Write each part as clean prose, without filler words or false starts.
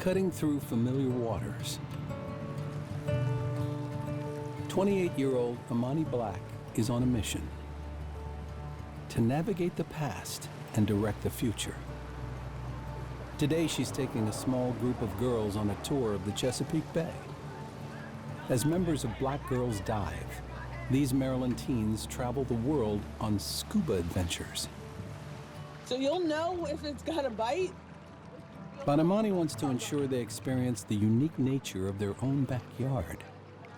cutting through familiar waters. 28-year-old Imani Black is on a mission to navigate the past and direct the future. Today, she's taking a small group of girls on a tour of the Chesapeake Bay. As members of Black Girls Dive, these Maryland teens travel the world on scuba adventures. So you'll know if it's got a bite? But Imani wants to ensure they experience the unique nature of their own backyard.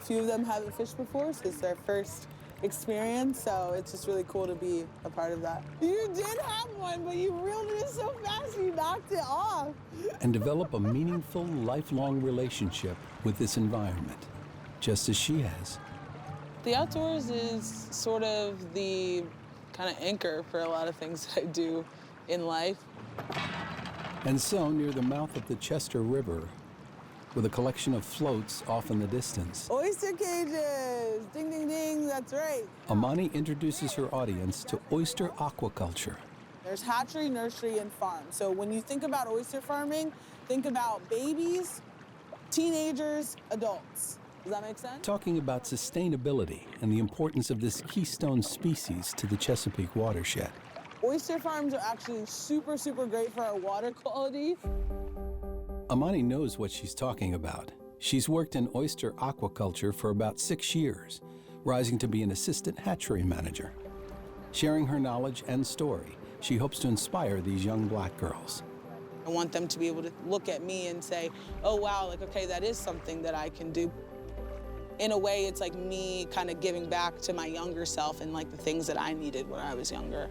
A few of them haven't fished before, so it's their first experience, so it's just really cool to be a part of that. You did have one, but you reeled it in so fast you knocked it off. And develop a meaningful, lifelong relationship with this environment, just as she has. The outdoors is sort of the kind of anchor for a lot of things that I do in life. And so, near the mouth of the Chester River, with a collection of floats off in the distance, Oyster cages! Ding, ding, ding, that's right. Imani introduces her audience to oyster aquaculture. There's hatchery, nursery, and farm. So when you think about oyster farming, think about babies, teenagers, adults. Does that make sense? Talking about sustainability and the importance of this keystone species to the Chesapeake watershed. Oyster farms are actually super, super great for our water quality. Imani knows what she's talking about. She's worked in oyster aquaculture for about 6 years, rising to be an assistant hatchery manager. Sharing her knowledge and story, she hopes to inspire these young Black girls. I want them to be able to look at me and say, oh, wow, like, okay, that is something that I can do. In a way, it's like me kind of giving back to my younger self and like the things that I needed when I was younger.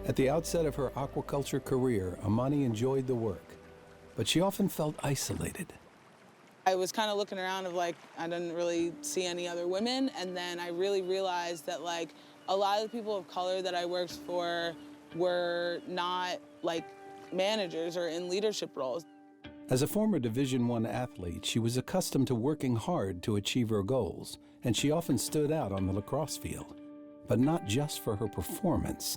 At the outset of her aquaculture career, Imani enjoyed the work, but she often felt isolated. I was kind of looking around of like, I didn't really see any other women, and then I really realized that like a lot of the people of color that I worked for were not like managers or in leadership roles. As a former Division I athlete, she was accustomed to working hard to achieve her goals, and she often stood out on the lacrosse field, but not just for her performance.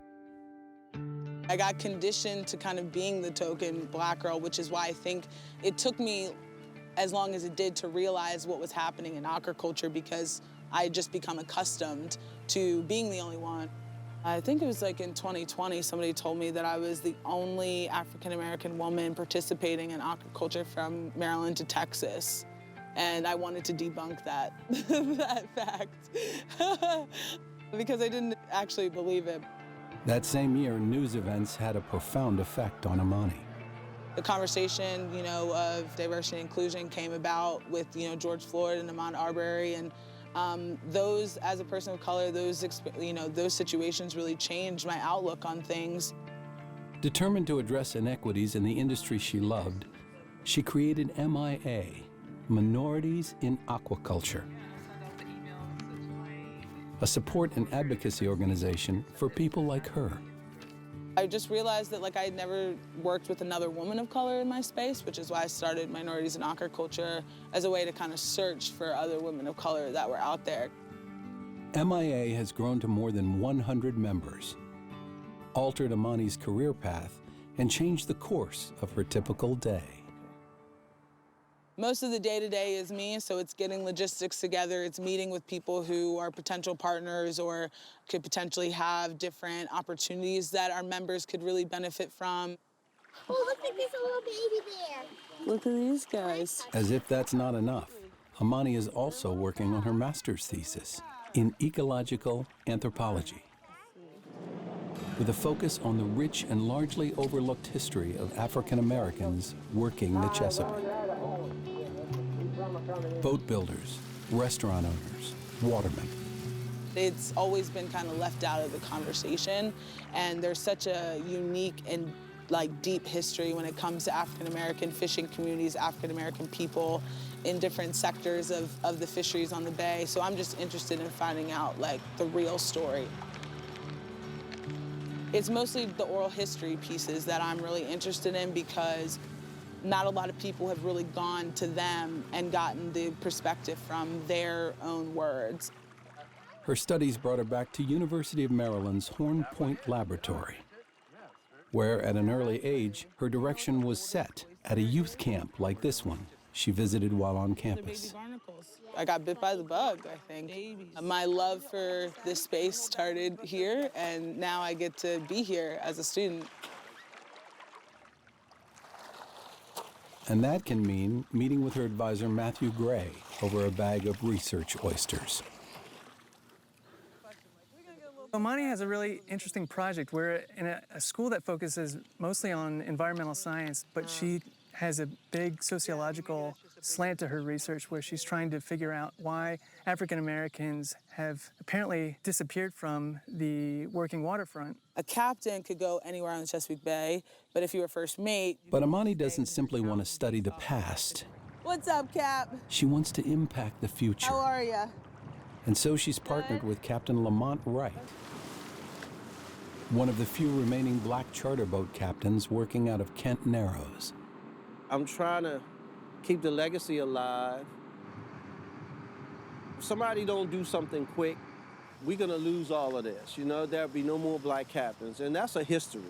I got conditioned to kind of being the token Black girl, which is why I think it took me as long as it did to realize what was happening in aquaculture, because I had just become accustomed to being the only one. I think it was like in 2020, somebody told me that I was the only African-American woman participating in aquaculture from Maryland to Texas. And I wanted to debunk that, that fact, because I didn't actually believe it. That same year, news events had a profound effect on Imani. The conversation, you know, of diversity and inclusion came about with, you know, George Floyd and Ahmaud Arbery, and those, as a person of color, those situations really changed my outlook on things. Determined to address inequities in the industry she loved, she created MIA, Minorities in Aquaculture, a support and advocacy organization for people like her. I just realized that like I had never worked with another woman of color in my space, which is why I started Minorities in Aquaculture as a way to kind of search for other women of color that were out there. MIA has grown to more than 100 members, altered Imani's career path, and changed the course of her typical day. Most of the day-to-day is me, so it's getting logistics together. It's meeting with people who are potential partners or could potentially have different opportunities that our members could really benefit from. Oh, look at this little baby there. Look at these guys. As if that's not enough, Imani is also working on her master's thesis in ecological anthropology, with a focus on the rich and largely overlooked history of African Americans working the Chesapeake. Boat builders, restaurant owners, watermen. It's always been kind of left out of the conversation, and there's such a unique and like deep history when it comes to African American fishing communities, African American people in different sectors of the fisheries on the bay. So I'm just interested in finding out like the real story. It's mostly the oral history pieces that I'm really interested in, because not a lot of people have really gone to them and gotten the perspective from their own words. Her studies brought her back to University of Maryland's Horn Point Laboratory. where at an early age, her direction was set at a youth camp like this one she visited while on campus. I got bit by the bug, I think. My love for this space started here, and now I get to be here as a student. And that can mean meeting with her advisor, Matthew Gray, over a bag of research oysters. Imani has a really interesting project. We're in a school that focuses mostly on environmental science, but she has a big sociological slant to her research where she's trying to figure out why African Americans have apparently disappeared from the working waterfront. A captain could go anywhere on the Chesapeake Bay, but if you were first mate... But Imani doesn't simply want to study the past. What's up, Cap? She wants to impact the future. How are ya? And so she's partnered with Captain Lamont Wright, one of the few remaining black charter boat captains working out of Kent Narrows. I'm trying to keep the legacy alive. If somebody don't do something quick, we're gonna lose all of this. You know, there'll be no more black captains, and that's a history.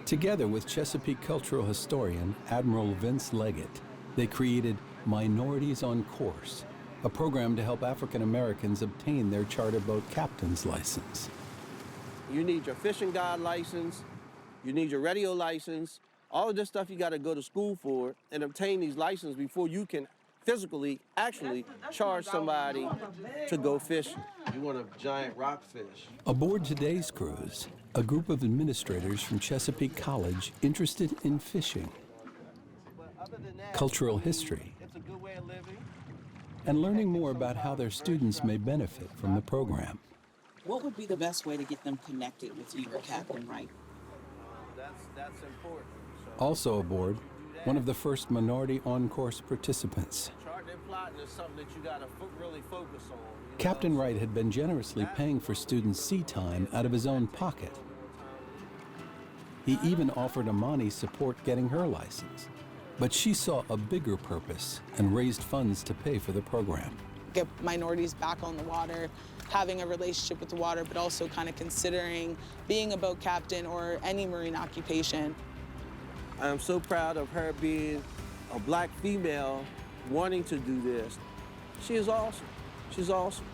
Together with Chesapeake cultural historian Admiral Vince Leggett, they created Minorities on Course, a program to help African Americans obtain their charter boat captain's license. You need your fishing guide license, you need your radio license, all of this stuff you gotta go to school for and obtain these licenses before you can physically, actually charge somebody to go fishing. You want a giant rockfish. Aboard today's cruise, a group of administrators from Chesapeake College interested in fishing, cultural history, and learning more about how their students may benefit from the program. What would be the best way to get them connected with you or Captain Wright? That's important. Also aboard, one of the first minority on-course participants. Charting and plotting is something that you gotta really focus on. Captain Wright had been generously paying for students' sea time out of his own pocket. He even offered Imani support getting her license. But she saw a bigger purpose and raised funds to pay for the program. Get minorities back on the water, having a relationship with the water, but also kind of considering being a boat captain or any marine occupation. I'm so proud of her being a black female wanting to do this. She is awesome. She's awesome.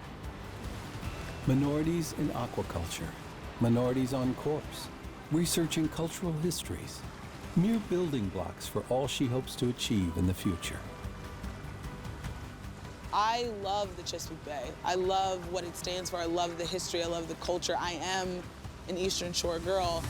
Minorities in Aquaculture, Minorities on Course, researching cultural histories, mere building blocks for all she hopes to achieve in the future. I love the Chesapeake Bay. I love what it stands for. I love the history. I love the culture. I am an Eastern Shore girl.